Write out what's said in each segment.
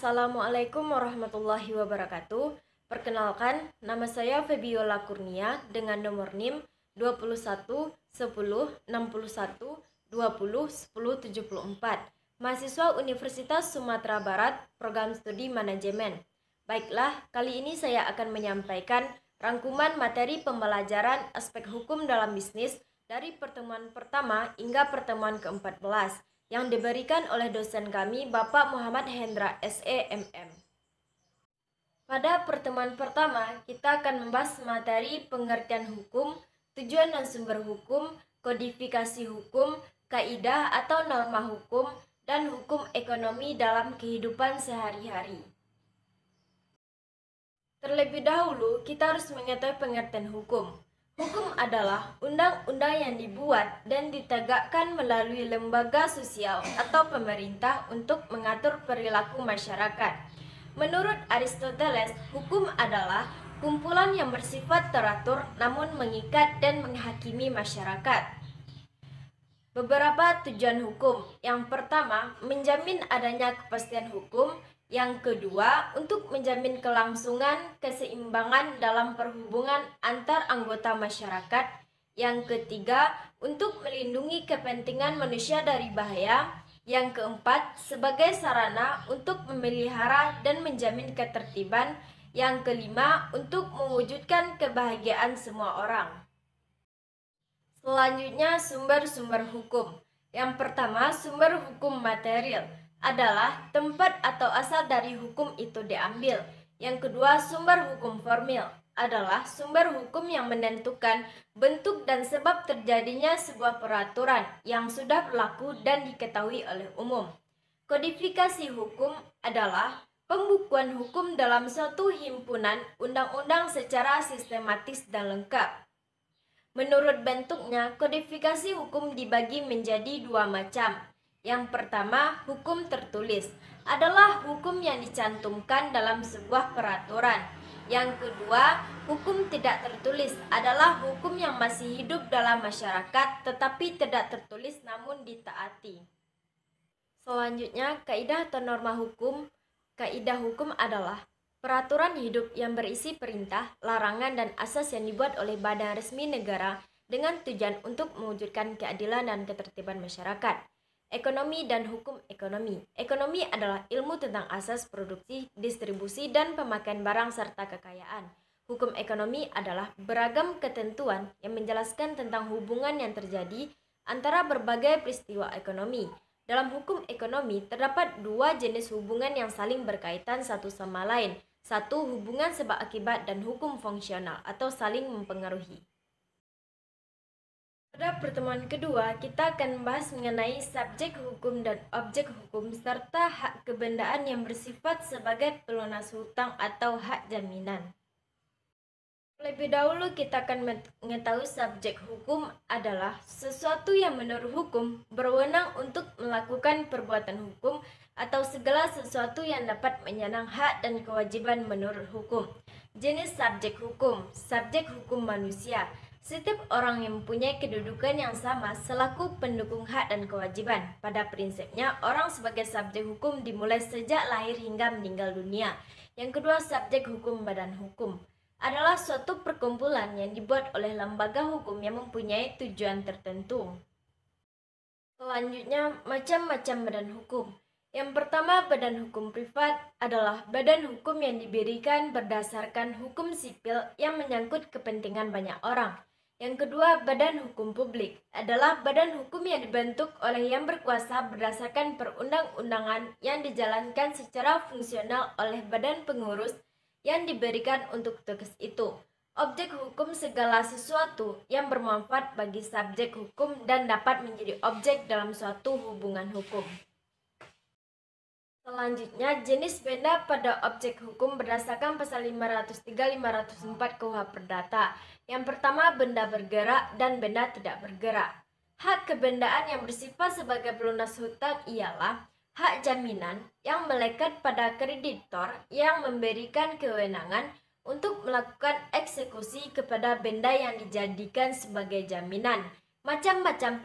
Assalamualaikum warahmatullahi wabarakatuh. Perkenalkan, nama saya Febiola Kurnia dengan nomor NIM 21 10 61 20 10 74. Mahasiswa Universitas Sumatera Barat, Program Studi Manajemen. Baiklah, kali ini saya akan menyampaikan rangkuman materi pembelajaran aspek hukum dalam bisnis dari pertemuan pertama hingga pertemuan ke-14 yang diberikan oleh dosen kami, Bapak Muhammad Hendra SEMM. Pada pertemuan pertama, kita akan membahas materi pengertian hukum, tujuan dan sumber hukum, kodifikasi hukum, kaidah atau norma hukum, dan hukum ekonomi dalam kehidupan sehari-hari. Terlebih dahulu, kita harus mengetahui pengertian hukum. Hukum adalah undang-undang yang dibuat dan ditegakkan melalui lembaga sosial atau pemerintah untuk mengatur perilaku masyarakat. Menurut Aristoteles, hukum adalah kumpulan yang bersifat teratur namun mengikat dan menghakimi masyarakat. Beberapa tujuan hukum. Yang pertama, menjamin adanya kepastian hukum. Yang kedua, untuk menjamin kelangsungan, keseimbangan dalam perhubungan antar anggota masyarakat. Yang ketiga, untuk melindungi kepentingan manusia dari bahaya. Yang keempat, sebagai sarana untuk memelihara dan menjamin ketertiban. Yang kelima, untuk mewujudkan kebahagiaan semua orang. Selanjutnya, sumber-sumber hukum. Yang pertama, sumber hukum material adalah tempat atau asal dari hukum itu diambil. Yang kedua, sumber hukum formil adalah sumber hukum yang menentukan bentuk dan sebab terjadinya sebuah peraturan yang sudah berlaku dan diketahui oleh umum. Kodifikasi hukum adalah pembukuan hukum dalam suatu himpunan undang-undang secara sistematis dan lengkap. Menurut bentuknya, kodifikasi hukum dibagi menjadi dua macam. Yang pertama, hukum tertulis adalah hukum yang dicantumkan dalam sebuah peraturan. Yang kedua, hukum tidak tertulis adalah hukum yang masih hidup dalam masyarakat tetapi tidak tertulis namun ditaati. Selanjutnya, kaidah atau norma hukum. Kaidah hukum adalah peraturan hidup yang berisi perintah, larangan, dan asas yang dibuat oleh badan resmi negara dengan tujuan untuk mewujudkan keadilan dan ketertiban masyarakat. Ekonomi dan hukum ekonomi. Ekonomi adalah ilmu tentang asas produksi, distribusi, dan pemakaian barang serta kekayaan. Hukum ekonomi adalah beragam ketentuan yang menjelaskan tentang hubungan yang terjadi antara berbagai peristiwa ekonomi. Dalam hukum ekonomi terdapat dua jenis hubungan yang saling berkaitan satu sama lain. Satu, hubungan sebab akibat, dan hukum fungsional atau saling mempengaruhi. Pada pertemuan kedua, kita akan membahas mengenai subjek hukum dan objek hukum serta hak kebendaan yang bersifat sebagai pelunas hutang atau hak jaminan. Lebih dahulu kita akan mengetahui subjek hukum adalah sesuatu yang menurut hukum berwenang untuk melakukan perbuatan hukum atau segala sesuatu yang dapat menyandang hak dan kewajiban menurut hukum. Jenis subjek hukum manusia. Setiap orang yang mempunyai kedudukan yang sama selaku pendukung hak dan kewajiban. Pada prinsipnya, orang sebagai subjek hukum dimulai sejak lahir hingga meninggal dunia. Yang kedua, subjek hukum badan hukum adalah suatu perkumpulan yang dibuat oleh lembaga hukum yang mempunyai tujuan tertentu. Selanjutnya, macam-macam badan hukum. Yang pertama, badan hukum privat adalah badan hukum yang didirikan berdasarkan hukum sipil yang menyangkut kepentingan banyak orang. Yang kedua, badan hukum publik adalah badan hukum yang dibentuk oleh yang berkuasa berdasarkan perundang-undangan yang dijalankan secara fungsional oleh badan pengurus yang diberikan untuk tugas itu. Objek hukum segala sesuatu yang bermanfaat bagi subjek hukum dan dapat menjadi objek dalam suatu hubungan hukum. Selanjutnya, jenis benda pada objek hukum berdasarkan pasal 503-504 KUH Perdata. Yang pertama, benda bergerak dan benda tidak bergerak. Hak kebendaan yang bersifat sebagai pelunas hutang ialah hak jaminan yang melekat pada kreditor yang memberikan kewenangan untuk melakukan eksekusi kepada benda yang dijadikan sebagai jaminan. Macam-macam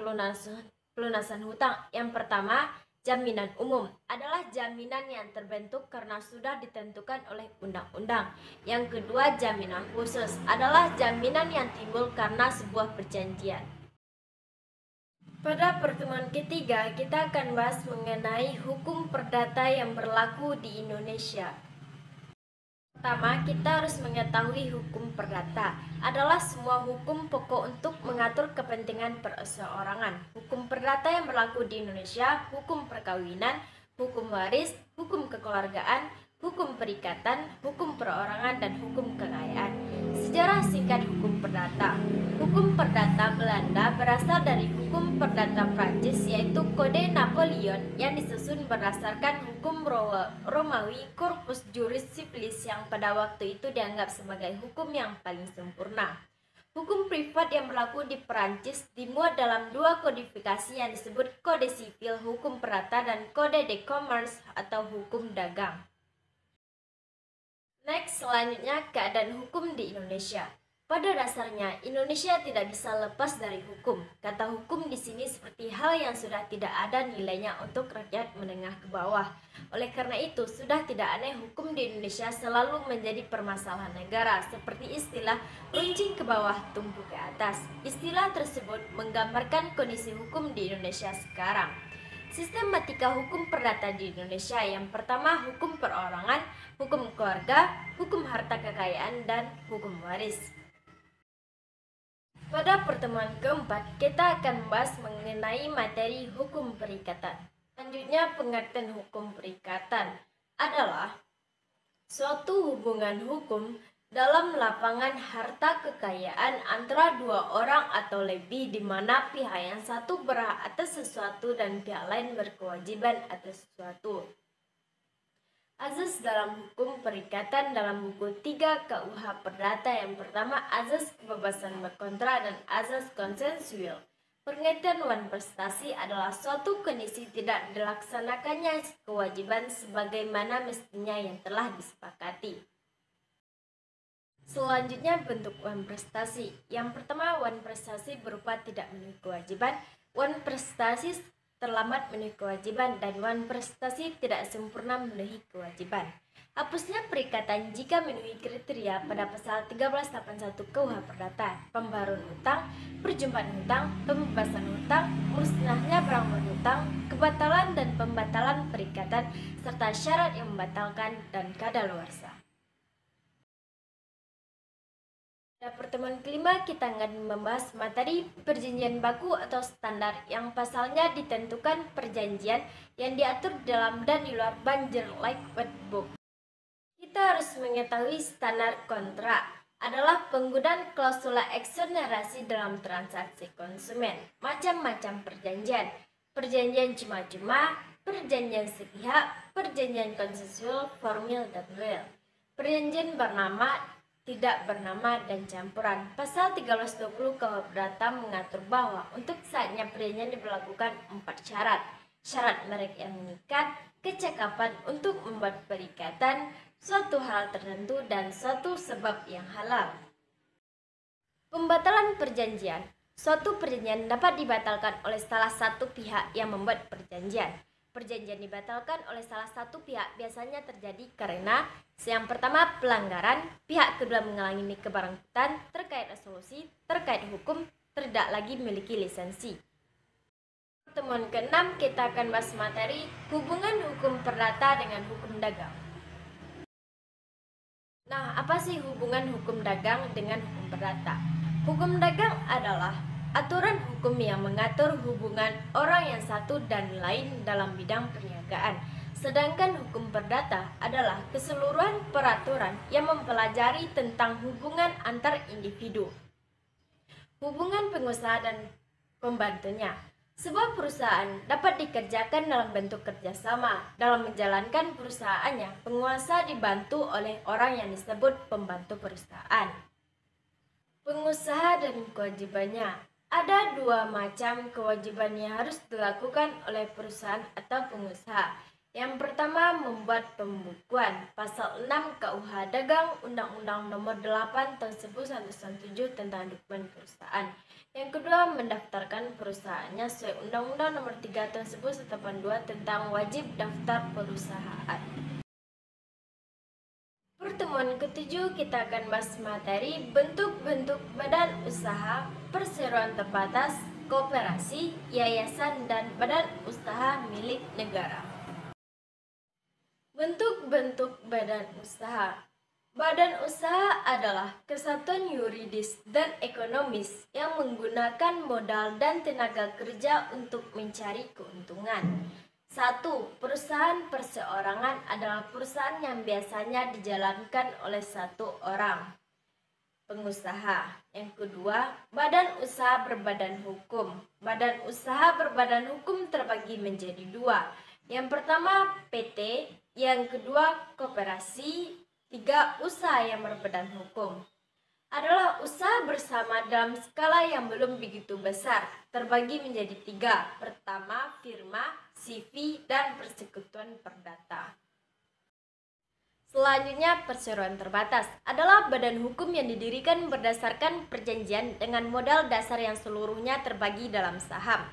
pelunasan hutang. Yang pertama, Jaminan umum adalah jaminan yang terbentuk karena sudah ditentukan oleh undang-undang. Yang kedua, jaminan khusus adalah jaminan yang timbul karena sebuah perjanjian. Pada pertemuan ketiga, kita akan bahas mengenai hukum perdata yang berlaku di Indonesia. Pertama, kita harus mengetahui hukum perdata adalah semua hukum pokok untuk mengatur kepentingan perseorangan. Hukum perdata yang berlaku di Indonesia, hukum perkawinan, hukum waris, hukum kekeluargaan, hukum perikatan, hukum perorangan, dan hukum kekayaan. Sejarah singkat hukum perdata. Hukum perdata Belanda berasal dari hukum perdata Prancis, yaitu Kode Napoleon yang disusun berdasarkan hukum Romawi Corpus Juris Civilis yang pada waktu itu dianggap sebagai hukum yang paling sempurna. Hukum privat yang berlaku di Perancis dimuat dalam dua kodifikasi yang disebut Kode Sipil Hukum Perdata dan Kode de Commerce atau Hukum Dagang. Next, selanjutnya keadaan hukum di Indonesia. Pada dasarnya, Indonesia tidak bisa lepas dari hukum. Kata hukum di sini seperti hal yang sudah tidak ada nilainya untuk rakyat menengah ke bawah. Oleh karena itu, sudah tidak aneh hukum di Indonesia selalu menjadi permasalahan negara, seperti istilah runcing ke bawah, tumbuh ke atas. Istilah tersebut menggambarkan kondisi hukum di Indonesia sekarang. Sistematika hukum perdata di Indonesia yang pertama hukum perorangan, hukum keluarga, hukum harta kekayaan, dan hukum waris. Pada pertemuan keempat, kita akan membahas mengenai materi hukum perikatan. Selanjutnya, pengertian hukum perikatan adalah suatu hubungan hukum dalam lapangan harta kekayaan antara dua orang atau lebih di mana pihak yang satu berhak atas sesuatu dan pihak lain berkewajiban atas sesuatu. Azas dalam hukum perikatan dalam buku 3 KUH Perdata yang pertama azas kebebasan berkontrak dan azas konsensual. Pengertian wan prestasi adalah suatu kondisi tidak dilaksanakannya kewajiban sebagaimana mestinya yang telah disepakati. Selanjutnya bentuk wan prestasi. Yang pertama wan prestasi berupa tidak memenuhi kewajiban, wan prestasi terlambat memenuhi kewajiban, dan wan prestasi tidak sempurna memenuhi kewajiban. Hapusnya perikatan jika memenuhi kriteria pada pasal 1381 KUH Perdata, pembaruan hutang, perjumpaan hutang, pembebasan hutang, musnahnya barang berhutang, kebatalan dan pembatalan perikatan, serta syarat yang membatalkan dan kadaluarsa. Pada pertemuan kelima, kita akan membahas materi perjanjian baku atau standar yang pasalnya ditentukan perjanjian yang diatur dalam dan di luar Banjir Like Wet Book. Kita harus mengetahui standar kontrak adalah penggunaan klausula eksonerasi dalam transaksi konsumen. Macam-macam perjanjian. Perjanjian cuma-cuma, perjanjian sepihak, perjanjian konsensual, formil, dan real. Perjanjian bernama, tidak bernama, dan campuran. Pasal 1320 KUH Perdata mengatur bahwa untuk saatnya perjanjian diberlakukan 4 syarat. Syarat merek yang mengikat, kecakapan untuk membuat perikatan, suatu hal tertentu, dan suatu sebab yang halal. Pembatalan perjanjian. Suatu perjanjian dapat dibatalkan oleh salah satu pihak yang membuat perjanjian. Perjanjian dibatalkan oleh salah satu pihak biasanya terjadi karena yang pertama pelanggaran, pihak kedua mengalami keberangkutan terkait resolusi, terkait hukum, tidak lagi memiliki lisensi. Pertemuan ke-6 kita akan bahas materi hubungan hukum perdata dengan hukum dagang. Nah, apa sih hubungan hukum dagang dengan hukum perdata? Hukum dagang adalah aturan hukum yang mengatur hubungan orang yang satu dan lain dalam bidang perniagaan. Sedangkan hukum perdata adalah keseluruhan peraturan yang mempelajari tentang hubungan antar individu, hubungan pengusaha dan pembantunya. Sebuah perusahaan dapat dikerjakan dalam bentuk kerjasama. Dalam menjalankan perusahaannya, penguasa dibantu oleh orang yang disebut pembantu perusahaan. Pengusaha dan kewajibannya. Ada dua macam kewajiban yang harus dilakukan oleh perusahaan atau pengusaha. Yang pertama, membuat pembukuan. Pasal 6 KUH Dagang Undang-Undang Nomor 8 Tahun 1997 tentang dokumen perusahaan. Yang kedua, mendaftarkan perusahaannya sesuai Undang-Undang Nomor 3 Tahun 1982 tentang wajib daftar perusahaan. Pertemuan ketujuh kita akan bahas materi bentuk-bentuk badan usaha, perseroan terbatas, koperasi, yayasan, dan badan usaha milik negara. Bentuk-bentuk badan usaha. Badan usaha adalah kesatuan yuridis dan ekonomis yang menggunakan modal dan tenaga kerja untuk mencari keuntungan. 1. Perusahaan perseorangan adalah perusahaan yang biasanya dijalankan oleh satu orang pengusaha. Yang kedua, badan usaha berbadan hukum. Badan usaha berbadan hukum terbagi menjadi dua. Yang pertama PT, yang kedua koperasi. 3. Usaha yang berbadan hukum adalah usaha bersama dalam skala yang belum begitu besar, terbagi menjadi 3. Pertama, firma, CV, dan persekutuan perdata. Selanjutnya, perseroan terbatas adalah badan hukum yang didirikan berdasarkan perjanjian dengan modal dasar yang seluruhnya terbagi dalam saham.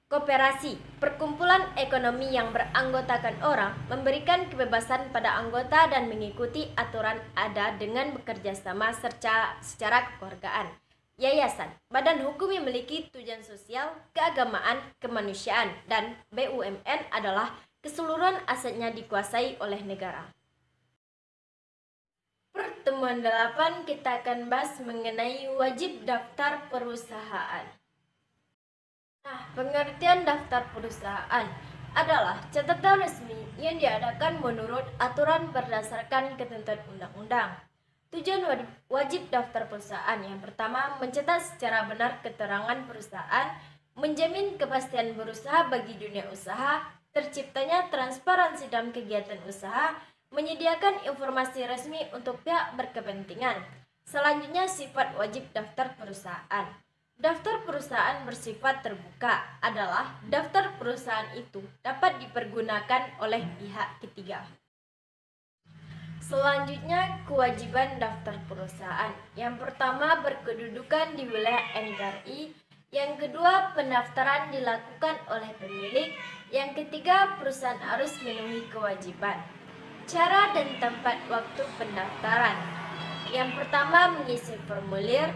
Koperasi, perkumpulan ekonomi yang beranggotakan orang, memberikan kebebasan pada anggota dan mengikuti aturan ada dengan bekerja sama secara kekeluargaan. Yayasan, badan hukum yang memiliki tujuan sosial, keagamaan, kemanusiaan, dan BUMN adalah keseluruhan asetnya dikuasai oleh negara. Pertemuan 8 kita akan bahas mengenai wajib daftar perusahaan. Pengertian daftar perusahaan adalah catatan resmi yang diadakan menurut aturan berdasarkan ketentuan undang-undang. Tujuan wajib daftar perusahaan yang pertama, mencetak secara benar keterangan perusahaan, menjamin kepastian berusaha bagi dunia usaha, terciptanya transparansi dalam kegiatan usaha, menyediakan informasi resmi untuk pihak berkepentingan. Selanjutnya, sifat wajib daftar perusahaan. Daftar perusahaan bersifat terbuka adalah daftar perusahaan itu dapat dipergunakan oleh pihak ketiga. Selanjutnya, kewajiban daftar perusahaan. Yang pertama, berkedudukan di wilayah NKRI. Yang kedua, pendaftaran dilakukan oleh pemilik. Yang ketiga, perusahaan harus memenuhi kewajiban. Cara dan tempat waktu pendaftaran. Yang pertama, mengisi formulir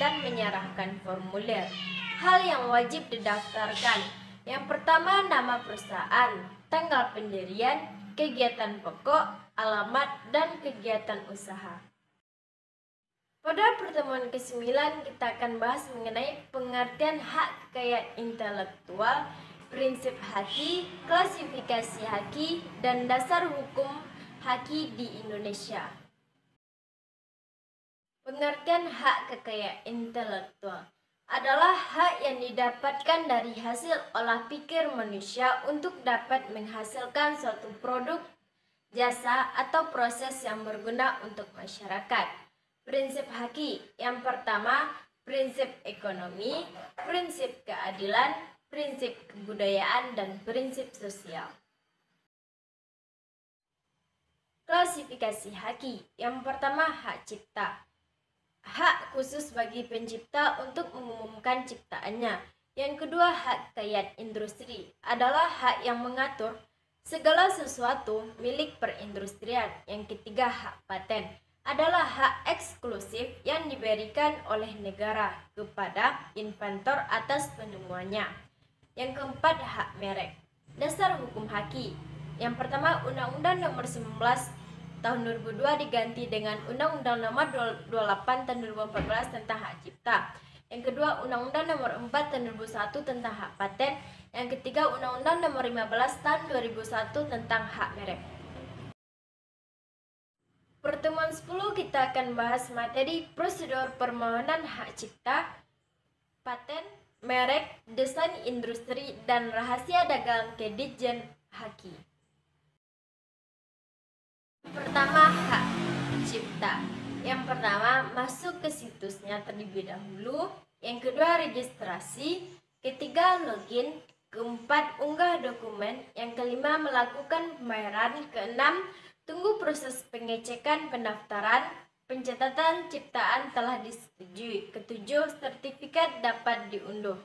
dan menyerahkan formulir. Hal yang wajib didaftarkan. Yang pertama, nama perusahaan, tanggal pendirian, kegiatan pokok, alamat, dan kegiatan usaha. Pada pertemuan ke-9 kita akan bahas mengenai pengertian hak kekayaan intelektual, prinsip haki, klasifikasi haki, dan dasar hukum haki di Indonesia. Pengertian hak kekayaan intelektual adalah hak yang didapatkan dari hasil olah pikir manusia untuk dapat menghasilkan suatu produk, jasa, atau proses yang berguna untuk masyarakat. Prinsip haki yang pertama, prinsip ekonomi, prinsip keadilan, prinsip kebudayaan, dan prinsip sosial. Klasifikasi haki yang pertama, hak cipta. Hak khusus bagi pencipta untuk mengumumkan ciptaannya. Yang kedua, hak kekayaan industri adalah hak yang mengatur segala sesuatu milik perindustrian. Yang ketiga, hak paten adalah hak eksklusif yang diberikan oleh negara kepada inventor atas penemuannya. Yang keempat, hak merek. Dasar hukum haki. Yang pertama, Undang-Undang Nomor 19 Tahun 2002 diganti dengan Undang-Undang Nomor 28 Tahun 2014 tentang hak cipta. Yang kedua, Undang-Undang Nomor 4 Tahun 2001 tentang hak paten. Yang ketiga, Undang-Undang Nomor 15 Tahun 2001 tentang hak merek. Pertemuan 10 kita akan bahas materi prosedur permohonan hak cipta, paten, merek, desain industri, dan rahasia dagang ke Ditjen Haki. Pertama, hak cipta. Yang pertama, masuk ke situsnya terlebih dahulu. Yang kedua, registrasi. Ketiga, login. Keempat, unggah dokumen. Yang kelima, melakukan pembayaran. Keenam, tunggu proses pengecekan pendaftaran. Pencatatan ciptaan telah disetujui. Ketujuh, sertifikat dapat diunduh.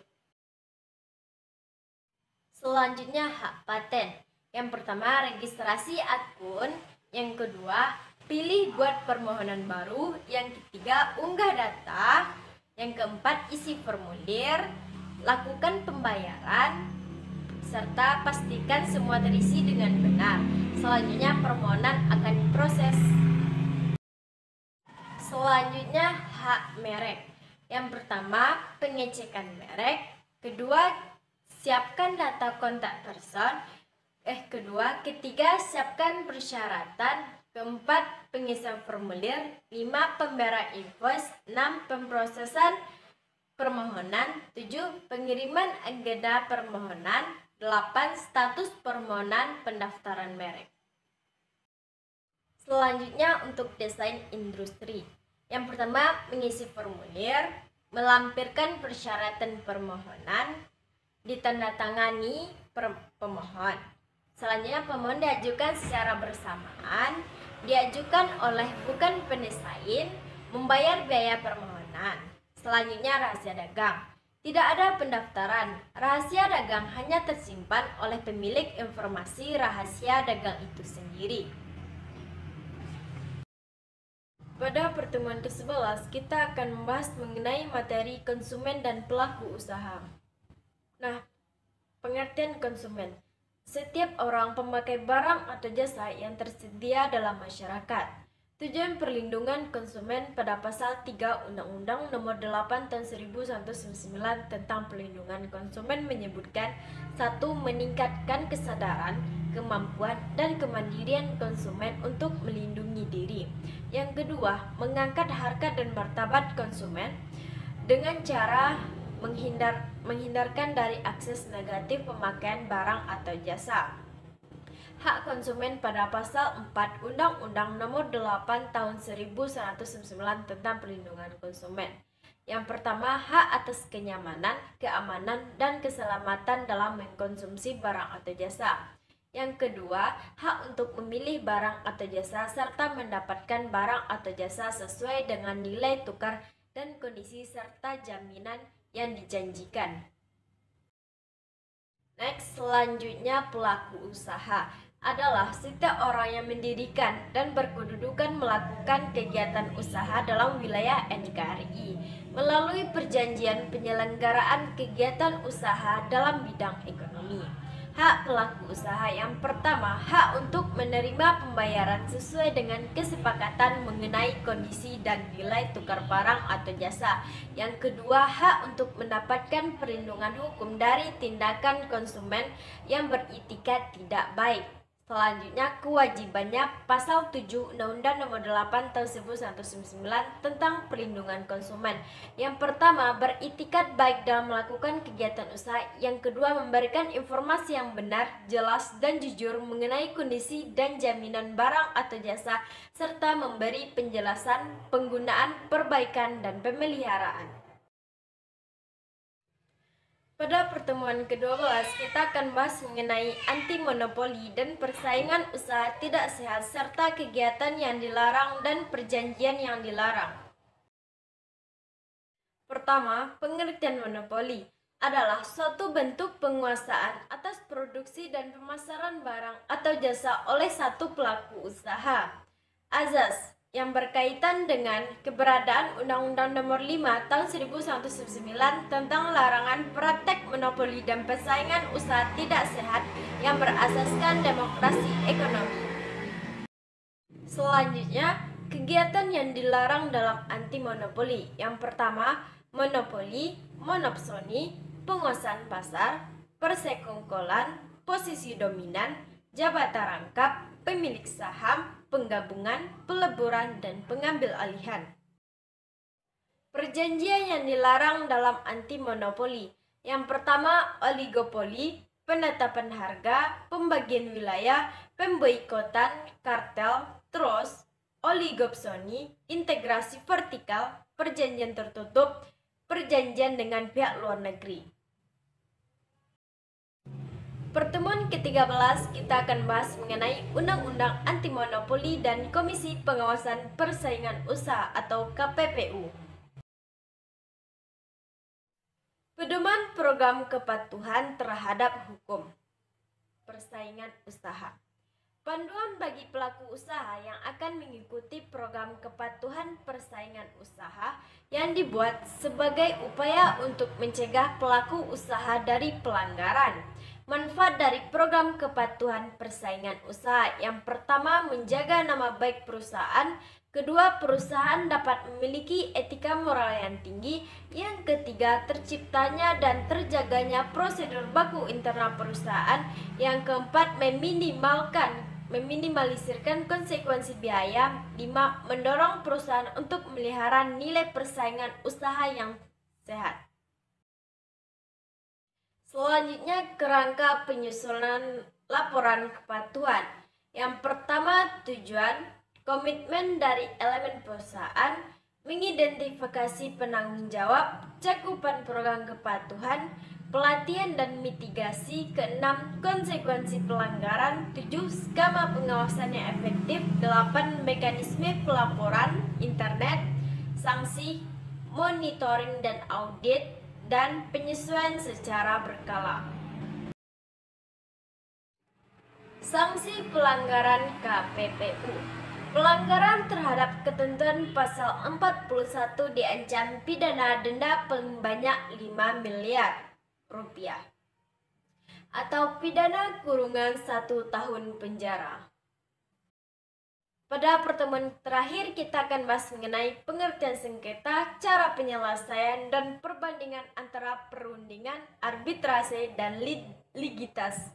Selanjutnya, hak paten. Yang pertama, registrasi akun. Yang kedua, pilih buat permohonan baru. Yang ketiga, unggah data. Yang keempat, isi formulir. Lakukan pembayaran. Serta pastikan semua terisi dengan benar. Selanjutnya, permohonan akan diproses. Selanjutnya, hak merek. Yang pertama, pengecekan merek. Kedua, siapkan data kontak person. Ketiga, siapkan persyaratan. Keempat, pengisian formulir. 5, pembayaran invoice. 6, pemrosesan permohonan. 7, pengiriman agenda permohonan. 8, status permohonan pendaftaran merek. Selanjutnya, untuk desain industri. Yang pertama, mengisi formulir, melampirkan persyaratan permohonan, ditandatangani pemohon. Selanjutnya, pemohon diajukan secara bersamaan, diajukan oleh bukan pendesain, membayar biaya permohonan. Selanjutnya, rahasia dagang. Tidak ada pendaftaran. Rahasia dagang hanya tersimpan oleh pemilik informasi rahasia dagang itu sendiri. Pada pertemuan ke-11, kita akan membahas mengenai materi konsumen dan pelaku usaha. Nah, pengertian konsumen. Setiap orang pemakai barang atau jasa yang tersedia dalam masyarakat. Tujuan perlindungan konsumen pada pasal 3 Undang-Undang Nomor 8 Tahun 1999 tentang Perlindungan Konsumen menyebutkan: 1. Meningkatkan kesadaran, kemampuan, dan kemandirian konsumen untuk melindungi diri. Yang kedua, mengangkat harkat dan martabat konsumen dengan cara menghindarkan dari akses negatif pemakaian barang atau jasa. Hak konsumen pada pasal 4 Undang-Undang Nomor 8 Tahun 1999 tentang Perlindungan Konsumen. Yang pertama, hak atas kenyamanan, keamanan, dan keselamatan dalam mengkonsumsi barang atau jasa. Yang kedua, hak untuk memilih barang atau jasa serta mendapatkan barang atau jasa sesuai dengan nilai tukar dan kondisi serta jaminan yang dijanjikan. Next, selanjutnya pelaku usaha adalah setiap orang yang mendirikan dan berkedudukan melakukan kegiatan usaha dalam wilayah NKRI melalui perjanjian penyelenggaraan kegiatan usaha dalam bidang ekonomi. Hak pelaku usaha yang pertama, hak untuk menerima pembayaran sesuai dengan kesepakatan mengenai kondisi dan nilai tukar barang atau jasa. Yang kedua, hak untuk mendapatkan perlindungan hukum dari tindakan konsumen yang beritikat tidak baik. Selanjutnya, kewajibannya pasal 7 Undang-Undang Nomor 8 Tahun 1999 tentang Perlindungan Konsumen. Yang pertama, beritikat baik dalam melakukan kegiatan usaha. Yang kedua, memberikan informasi yang benar, jelas, dan jujur mengenai kondisi dan jaminan barang atau jasa, serta memberi penjelasan, penggunaan, perbaikan, dan pemeliharaan. Pada pertemuan ke-12, kita akan bahas mengenai anti monopoli dan persaingan usaha tidak sehat serta kegiatan yang dilarang dan perjanjian yang dilarang. Pertama, pengertian monopoli adalah suatu bentuk penguasaan atas produksi dan pemasaran barang atau jasa oleh satu pelaku usaha. Azas yang berkaitan dengan keberadaan Undang-Undang Nomor 5 Tahun 1999 tentang larangan praktek monopoli dan persaingan usaha tidak sehat yang berasaskan demokrasi ekonomi. Selanjutnya, kegiatan yang dilarang dalam anti monopoli. Yang pertama, monopoli, monopsoni, penguasaan pasar, persekongkolan, posisi dominan, jabatan rangkap, pemilik saham, penggabungan, peleburan, dan pengambil alihan. Perjanjian yang dilarang dalam anti monopoli. Yang pertama, oligopoli, penetapan harga, pembagian wilayah, pemboikotan, kartel, terus oligopsoni, integrasi vertikal, perjanjian tertutup, perjanjian dengan pihak luar negeri. pertemuan ke-13 kita akan bahas mengenai Undang-Undang Anti Monopoli dan Komisi Pengawasan Persaingan Usaha atau KPPU. Pedoman program kepatuhan terhadap hukum persaingan usaha. Panduan bagi pelaku usaha yang akan mengikuti program kepatuhan persaingan usaha yang dibuat sebagai upaya untuk mencegah pelaku usaha dari pelanggaran. Manfaat dari program kepatuhan persaingan usaha yang pertama, menjaga nama baik perusahaan. Kedua, perusahaan dapat memiliki etika moral yang tinggi. Yang ketiga, terciptanya dan terjaganya prosedur baku internal perusahaan. Yang keempat, meminimalisirkan konsekuensi biaya. 5. Mendorong perusahaan untuk memelihara nilai persaingan usaha yang sehat. Selanjutnya, kerangka penyusunan laporan kepatuhan. Yang pertama, tujuan, komitmen dari elemen perusahaan, mengidentifikasi penanggung jawab, cakupan program kepatuhan, pelatihan dan mitigasi. Keenam, konsekuensi pelanggaran. 7, skema pengawasan yang efektif. 8, mekanisme pelaporan internet, sanksi, monitoring dan audit, dan penyesuaian secara berkala. Sanksi pelanggaran KPPU. Pelanggaran terhadap ketentuan pasal 41 diancam pidana denda paling banyak 5 miliar rupiah atau pidana kurungan 1 tahun penjara. Pada pertemuan terakhir kita akan bahas mengenai pengertian sengketa, cara penyelesaian, dan perbandingan antara perundingan, arbitrase, dan litigitas.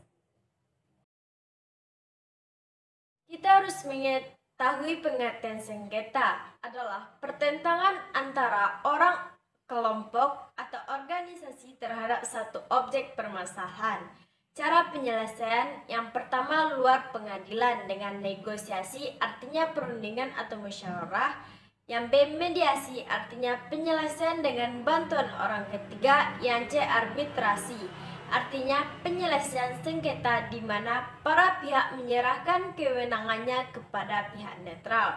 Kita harus mengetahui pengertian sengketa adalah pertentangan antara orang, kelompok, atau organisasi terhadap satu objek permasalahan. Cara penyelesaian yang pertama, luar pengadilan dengan negosiasi, artinya perundingan atau musyawarah. Yang B, mediasi, artinya penyelesaian dengan bantuan orang ketiga. Yang C, arbitrasi, artinya penyelesaian sengketa di mana para pihak menyerahkan kewenangannya kepada pihak netral.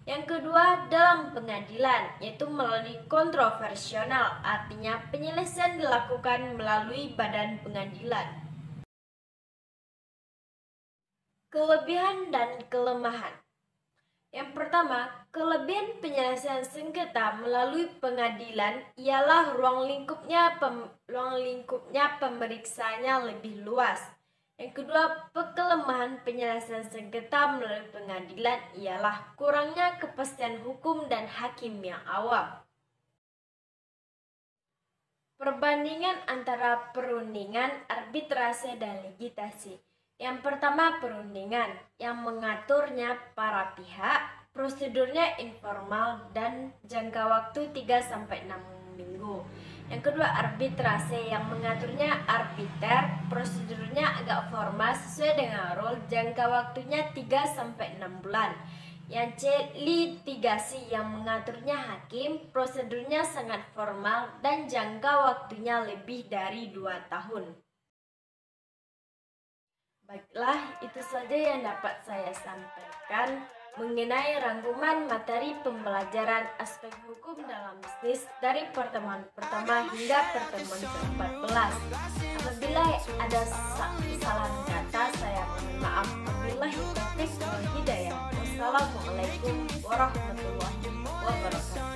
Yang kedua, dalam pengadilan, yaitu melalui kontroversional, artinya penyelesaian dilakukan melalui badan pengadilan. Kelebihan dan kelemahan. Yang pertama, kelebihan penyelesaian sengketa melalui pengadilan ialah ruang lingkupnya pemeriksaannya lebih luas. Yang kedua, kelemahan penyelesaian sengketa melalui pengadilan ialah kurangnya kepastian hukum dan hakim yang awam. Perbandingan antara perundingan, arbitrase, dan litigiasi. Yang pertama, perundingan yang mengaturnya para pihak, prosedurnya informal dan jangka waktu 3-6 minggu. Yang kedua, arbitrase yang mengaturnya arbiter, prosedurnya agak formal sesuai dengan rule, jangka waktunya 3-6 bulan. Yang C, litigasi yang mengaturnya hakim, prosedurnya sangat formal dan jangka waktunya lebih dari 2 tahun. Baiklah, itu saja yang dapat saya sampaikan mengenai rangkuman materi pembelajaran aspek hukum dalam bisnis dari pertemuan pertama hingga pertemuan ke-14. Apabila ada kesalahan kata, saya mohon maaf. Wabillahi taufiq wal hidayah. Wassalamualaikum warahmatullahi wabarakatuh.